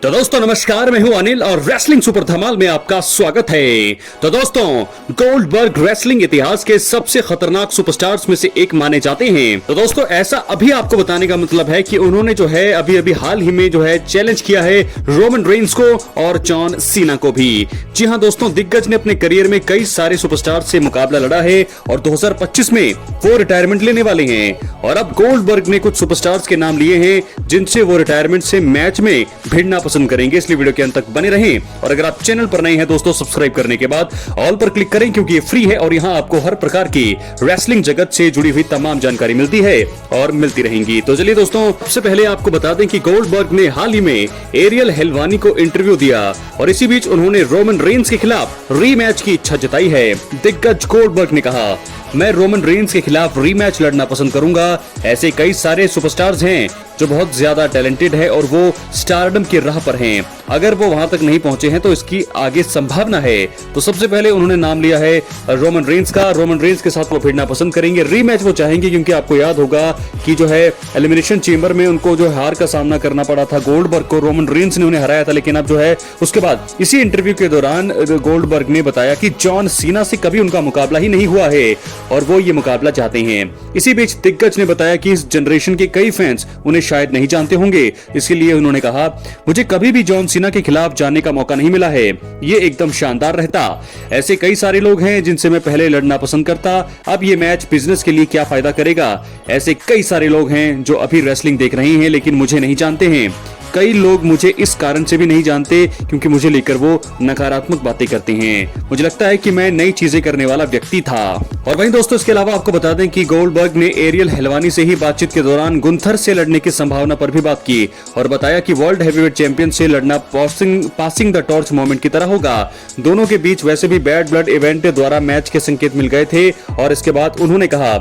तो दोस्तों नमस्कार, मैं हूं अनिल और रेसलिंग सुपर धमाल में आपका स्वागत है। तो दोस्तों गोल्डबर्ग रेसलिंग इतिहास के सबसे खतरनाक सुपरस्टार्स में से एक माने जाते हैं। तो दोस्तों ऐसा अभी आपको बताने का मतलब है कि उन्होंने जो है अभी हाल ही में जो है चैलेंज किया है रोमन रेंस को और जॉन सीना को भी। जी हाँ दोस्तों, दिग्गज ने अपने करियर में कई सारे सुपरस्टार से मुकाबला लड़ा है और 2025 में वो रिटायरमेंट लेने वाले हैं। और अब गोल्डबर्ग ने कुछ सुपरस्टार्स के नाम लिए हैं जिनसे वो रिटायरमेंट से मैच में भिड़ना पसंद करेंगे, इसलिए वीडियो के अंत तक बने रहें। और अगर आप चैनल पर नए हैं दोस्तों, सब्सक्राइब करने के बाद ऑल पर क्लिक करें क्योंकि ये फ्री है और यहाँ आपको हर प्रकार की रेसलिंग जगत से जुड़ी हुई तमाम जानकारी मिलती है और मिलती रहेंगी। तो चलिए दोस्तों, सबसे पहले आपको बता दें कि गोल्डबर्ग ने हाल ही में एरियल हेलवानी को इंटरव्यू दिया और इसी बीच उन्होंने रोमन रेंस के खिलाफ रीमैच की इच्छा जताई है। दिग्गज गोल्डबर्ग ने कहा, मैं रोमन रेंस के खिलाफ रीमैच लड़ना पसंद करूंगा। ऐसे कई सारे सुपरस्टार्स हैं जो बहुत ज्यादा टैलेंटेड है और वो स्टारडम की राह पर हैं। अगर वो वहां तक नहीं पहुंचे हैं तो इसकी आगे संभावना है। तो सबसे पहले उन्होंने नाम लिया है रोमन रेंस का। रोमन रेंस के साथ वो भिड़ना पसंद करेंगे, रीमैच वो चाहेंगे क्योंकि आपको याद होगा कि जो है एलिमिनेशन चेंबर में उनको जो हार का सामना करना पड़ा था गोल्डबर्ग को, रोमन रेंस ने उन्हें हराया था। लेकिन अब जो है उसके बाद इसी इंटरव्यू के दौरान गोल्डबर्ग ने बताया कि जॉन सीना से कभी उनका मुकाबला ही नहीं हुआ है और वो ये मुकाबला चाहते हैं। इसी बीच दिग्गज ने बताया कि इस जनरेशन के कई फैंस उन्हें शायद नहीं जानते होंगे, इसलिए उन्होंने कहा, मुझे कभी भी जॉन सीना के खिलाफ जाने का मौका नहीं मिला है, ये एकदम शानदार रहता। ऐसे कई सारे लोग हैं जिनसे मैं पहले लड़ना पसंद करता, अब ये मैच बिजनेस के लिए क्या फायदा करेगा। ऐसे कई सारे लोग हैं जो अभी रेसलिंग देख रहे हैं लेकिन मुझे नहीं जानते हैं। कई लोग मुझे इस कारण से भी नहीं जानते क्योंकि मुझे लेकर वो नकारात्मक बातें करते हैं। मुझे लगता है कि मैं नई चीजें करने वाला व्यक्ति था। और वहीं दोस्तों इसके अलावा आपको बता दें कि गोल्डबर्ग ने एरियल हेलवानी से ही बातचीत के दौरान गुंथर से लड़ने की संभावना पर भी बात की और बताया कि वर्ल्ड हैवीवेट चैंपियन से लड़ना पासिंग द टॉर्च मोमेंट की तरह होगा। दोनों के बीच वैसे भी बैड ब्लड इवेंट द्वारा मैच के संकेत मिल गए थे। और इसके बाद उन्होंने कहा,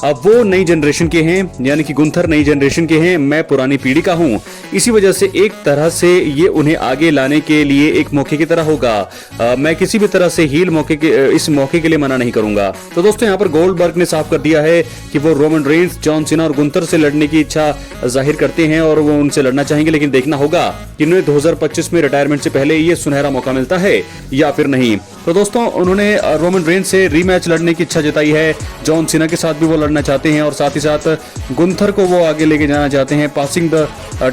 अब वो नई जनरेशन के हैं, यानी कि गुंथर नई जनरेशन के हैं, मैं पुरानी पीढ़ी का हूं। इसी वजह से एक तरह से ये उन्हें आगे लाने के लिए एक मौके की तरह होगा। मैं किसी भी तरह से हील इस मौके के लिए मना नहीं करूंगा। तो दोस्तों यहाँ पर गोल्डबर्ग ने साफ कर दिया है कि वो रोमन रेंस, जॉन सीना और गुंथर से लड़ने की इच्छा जाहिर करते हैं और वो उनसे लड़ना चाहेंगे। लेकिन देखना होगा कि उन्हें 2025 में रिटायरमेंट से पहले ये सुनहरा मौका मिलता है या फिर नहीं। तो दोस्तों उन्होंने रोमन रेंस से रीमैच लड़ने की इच्छा जताई है, जॉन सीना के साथ भी वो लड़ना चाहते हैं और साथ ही साथ गुंथर को वो आगे लेके जाना चाहते हैं, पासिंग द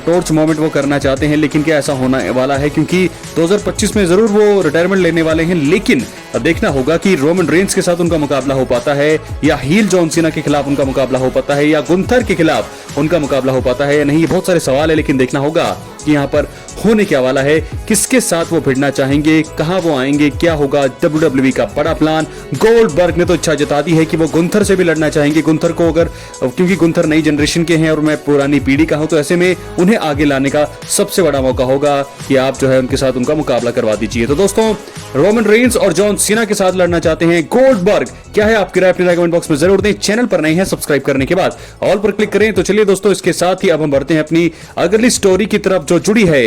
टॉर्च मोमेंट वो करना चाहते हैं। लेकिन क्या ऐसा होने वाला है, क्योंकि 2025 में जरूर वो रिटायरमेंट लेने वाले हैं, लेकिन देखना होगा कि रोमन रेंस के साथ उनका मुकाबला हो पाता है या हील जॉन सीना के खिलाफ उनका मुकाबला हो पाता है या गुंथर के खिलाफ उनका मुकाबला हो पाता है या नहीं। बहुत सारे सवाल है, लेकिन देखना होगा कि यहाँ पर होने क्या वाला है, किसके साथ वो भिड़ना चाहेंगे, कहां वो आएंगे, क्या होगा। WWE का बड़ा प्लान। गोल्डबर्ग ने तो इच्छा जता दी है कि वो गुंथर से भी लड़ना चाहेंगे। गुंथर को अगर, क्योंकि गुंथर नई जनरेशन के हैं और मैं पुरानी पीढ़ी का हूं, तो ऐसे में उन्हें आगे लाने का सबसे बड़ा मौका होगा कि आप जो है उनके साथ उनका मुकाबला करवा दीजिए। तो दोस्तों रोमन रेंस और जॉन सीना के साथ लड़ना चाहते हैं गोल्डबर्ग। क्या है आपकी राय, अपनी कमेंट बॉक्स में जरूर दें। चैनल पर नए हैं, सब्सक्राइब करने के बाद ऑल पर क्लिक करें। तो चलिए दोस्तों, इसके साथ ही अब हम बढ़ते हैं अपनी अगली स्टोरी की तरफ जो जुड़ी है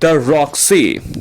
द रॉक से।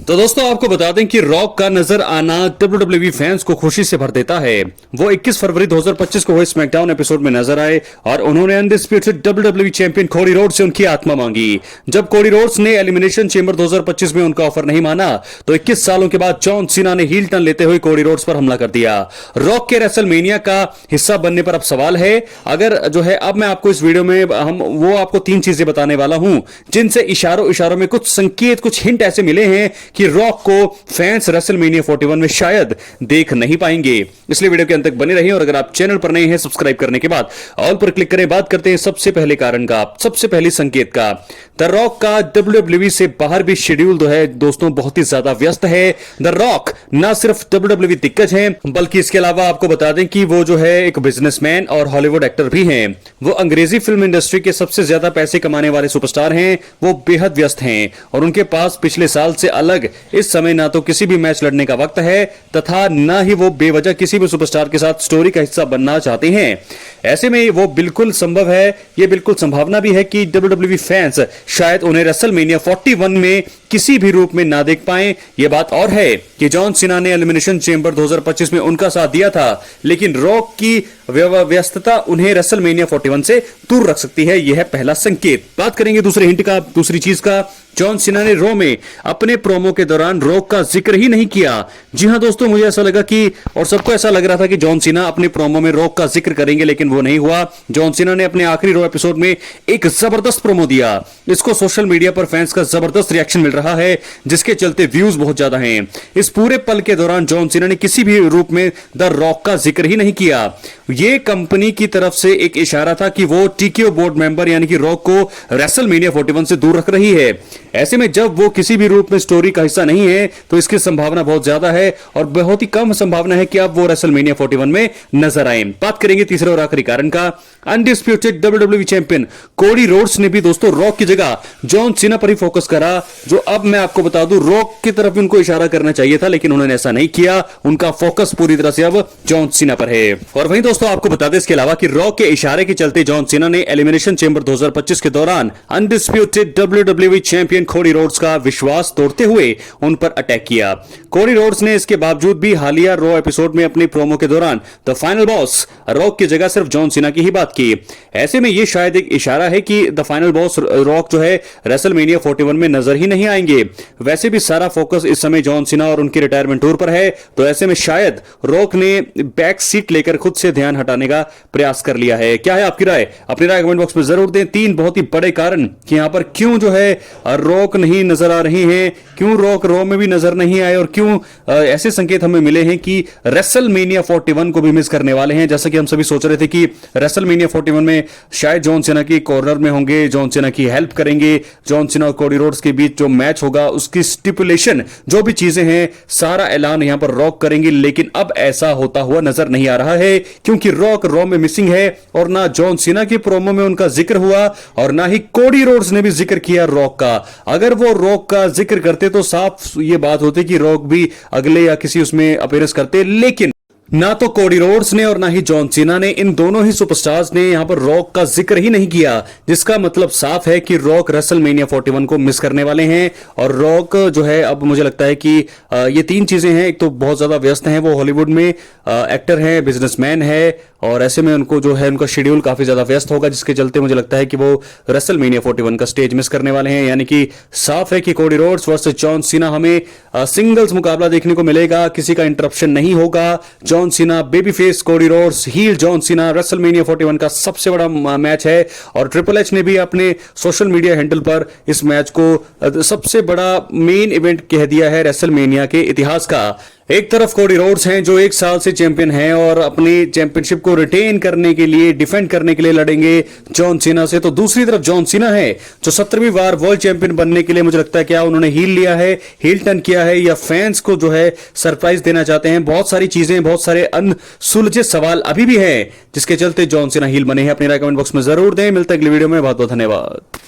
तो दोस्तों आपको बता दें कि रॉक का नजर आना WWE फैंस को खुशी से भर देता है। वो 21 फरवरी 2025 को हुए स्मैकडाउन एपिसोड में नजर आए और उन्होंने undisputed WWE champion Cody Rhodes से उनकी आत्मा मांगी। जब कोडी रोड्स ने एलिमिनेशन चेंबर 2025 में उनका ऑफर नहीं माना तो 21 सालों के बाद जॉन सीना ने हील टर्न लेते हुए कोडी रोड्स पर हमला कर दिया। रॉक के रेसलमेनिया का हिस्सा बनने पर अब सवाल है, अगर जो है अब मैं आपको इस वीडियो में वो आपको 3 चीजें बताने वाला हूं जिनसे इशारों में कुछ संकेत, कुछ हिंट ऐसे मिले हैं कि रॉक को फैंस रेसलमेनिया 41 में शायद देख नहीं पाएंगे। इसलिए वीडियो के अंत तक बने रहिए और अगर आप चैनल पर नए हैं, सब्सक्राइब करने के बाद ऑल पर क्लिक करें। बात करते हैं सबसे पहले कारण का, सबसे पहले संकेत का। द रॉक का WWE से बाहर भी शेड्यूल जो है दोस्तों बहुत ही ज्यादा व्यस्त है। द रॉक ना सिर्फ WWE दिग्गज हैं बल्कि इसके अलावा आपको बता दें कि वो जो है एक बिजनेसमैन और हॉलीवुड एक्टर भी हैं। वो अंग्रेजी फिल्म इंडस्ट्री के सबसे ज्यादा पैसे कमाने वाले सुपरस्टार हैं। वो बेहद व्यस्त हैं और उनके पास पिछले साल से अलग इस समय ना तो किसी भी मैच लड़ने का वक्त है तथा ना ही वो बेवजह किसी भी सुपरस्टार के साथ स्टोरी का हिस्सा बनना चाहते हैं। ऐसे में वो बिल्कुल संभव है, ये बिल्कुल संभावना भी है कि WWE फैंस शायद उन्हें रेसलमेनिया 41 में किसी भी रूप में ना देख पाए। ये बात और है कि जॉन सीना ने एलिमिनेशन चेंबर 2025 में उनका साथ दिया था, लेकिन रॉक की व्यस्तता उन्हें रेसलमेनिया 41 से दूर रख सकती है। यह है पहला संकेत। बात करेंगे दूसरे हिंट का, दूसरी चीज का। जॉन सीना ने रॉ में अपने प्रोमो के दौरान रॉक का जिक्र ही नहीं किया। जी हां दोस्तों, मुझे ऐसा लगा कि, और सबको ऐसा लग रहा था कि जॉन सीना अपने प्रोमो में रॉक का जिक्र करेंगे, लेकिन वो नहीं हुआ। जॉन सीना ने अपने आखिरी रॉ एपिसोड में एक जबरदस्त प्रोमो दिया। इसको सोशल मीडिया पर फैंस का जबरदस्त रिएक्शन मिल रहा है, जिसके चलते व्यूज बहुत ज्यादा हैं। इस पूरे पल के दौरान जॉन सीना ने किसी भी रूप में द रॉक का जिक्र ही नहीं किया। यह कंपनी की तरफ से एक इशारा था कि वो टीकेओ बोर्ड मेंबर यानी कि रॉक को रेसलमेनिया 41 से दूर रख रही है। ऐसे में जब वो किसी भी रूप में स्टोरी का हिस्सा नहीं है, तो इसकी संभावना बहुत ज्यादा है और बहुत ही कम संभावना है कि अब वो रेसलमेनिया 41 में नजर आए। बात करेंगे तीसरे और आखिरी कारण का। Undisputed WWE champion Cody Rhodes ने भी दोस्तों रॉक की जगह जॉन सीना पर ही फोकस करा, जो अब मैं आपको बता दूं रॉक की तरफ उनको इशारा करना चाहिए था, लेकिन उन्होंने ऐसा नहीं किया। उनका फोकस पूरी तरह से अब जॉन सीना पर है। और वहीं दोस्तों आपको बता दें इसके अलावा कि रॉक के इशारे के चलते जॉन सीना ने एलिमिनेशन चेंबर 2025 के दौरान undisputed WWE champion Cody Rhodes का विश्वास तोड़ते हुए उन पर अटैक किया। कोडी रोड्स ने इसके बावजूद भी हालिया रॉ एपिसोड में अपने प्रोमो के दौरान द फाइनल बॉस रॉक की जगह सिर्फ जॉन सीना की ही बात की। ऐसे में यह शायद एक इशारा है कि द फाइनल बॉस रॉक जो है रेसलमेनिया 41 में नजर ही नहीं आएंगे। वैसे भी सारा फोकस इस समय जॉन सीना और उनके रिटायरमेंट टूर पर है, तो ऐसे में शायद रॉक ने बैक सीट लेकर खुद से ध्यान हटाने का प्रयास कर लिया है। क्या है आपकी राय? अपनी राय कमेंट बॉक्स में जरूर दें। 3 बहुत ही बड़े कारण कि यहां पर क्यों जो है रॉक नहीं नजर आ रही हैं, क्यों रॉक रॉ में भी नजर नहीं आए और क्यों ऐसे संकेत हमें मिले हैं कि रेसलमेनिया 41 को भी मिस करने वाले हैं। जैसा कि हम सभी सोच रहे थे कि रेसलमेनिया 41 में शायद जॉन सीना की कॉर्नर में होंगे, जॉन सीना की हेल्प करेंगे, जॉन सीना और कोडी रोड्स के बीच जो मैच होगा उसकी स्टिपुलेशन जो भी चीजें हैं सारा ऐलान यहां पर रॉक करेंगे, लेकिन अब ऐसा होता हुआ नजर नहीं आ रहा है, क्योंकि रॉक रॉ में मिसिंग है और ना जॉन सीना के प्रोमो में उनका जिक्र हुआ और ना ही कोडी रोड्स ने भी जिक्र किया रॉक का। अगर वो रॉक का जिक्र करते तो साफ ये बात होती कि रॉक भी अगले या किसी उसमें अपीयरेंस करते, लेकिन ना तो कोडी रोड्स ने और ना ही जॉन सीना ने, इन दोनों ही सुपरस्टार्स ने यहां पर रॉक का जिक्र ही नहीं किया, जिसका मतलब साफ है कि रॉक रेसलमेनिया 41 को मिस करने वाले हैं। और रॉक जो है अब मुझे लगता है कि ये 3 चीजें हैं। एक तो बहुत ज्यादा व्यस्त हैं, वो हॉलीवुड में एक्टर हैं, बिजनेसमैन है, और ऐसे में उनको जो है उनका शेड्यूल काफी ज्यादा व्यस्त होगा, जिसके चलते मुझे लगता है कि वो रेसलमेनिया 41 का स्टेज मिस करने वाले हैं। यानी कि साफ है कि Cody Rhodes versus John Cena हमें सिंगल्स मुकाबला देखने को मिलेगा, किसी का इंटरप्शन नहीं होगा। John Cena baby face, Cody Rhodes heel John Cena, WrestleMania 41 का सबसे बड़ा मैच है। और ट्रिपल एच ने भी अपने सोशल मीडिया हैंडल पर इस मैच को सबसे बड़ा मेन इवेंट कह दिया है रेसलमेनिया के इतिहास का। एक तरफ कोडी रोड्स हैं जो 1 साल से चैंपियन हैं और अपनी चैंपियनशिप को रिटेन करने के लिए, डिफेंड करने के लिए लड़ेंगे जॉन सीना से, तो दूसरी तरफ जॉन सीना है जो 17वीं बार वर्ल्ड चैंपियन बनने के लिए, मुझे लगता है क्या उन्होंने हील लिया है, हील टर्न किया है, या फैंस को जो है सरप्राइज देना चाहते हैं। बहुत सारी चीजें, बहुत सारे अनसुलझे सवाल अभी भी हैं, जिसके चलते जॉन सीना हील बने हैं। अपनी राय कमेंट बॉक्स में जरूर दें। मिलते हैं अगली वीडियो में। बहुत बहुत धन्यवाद।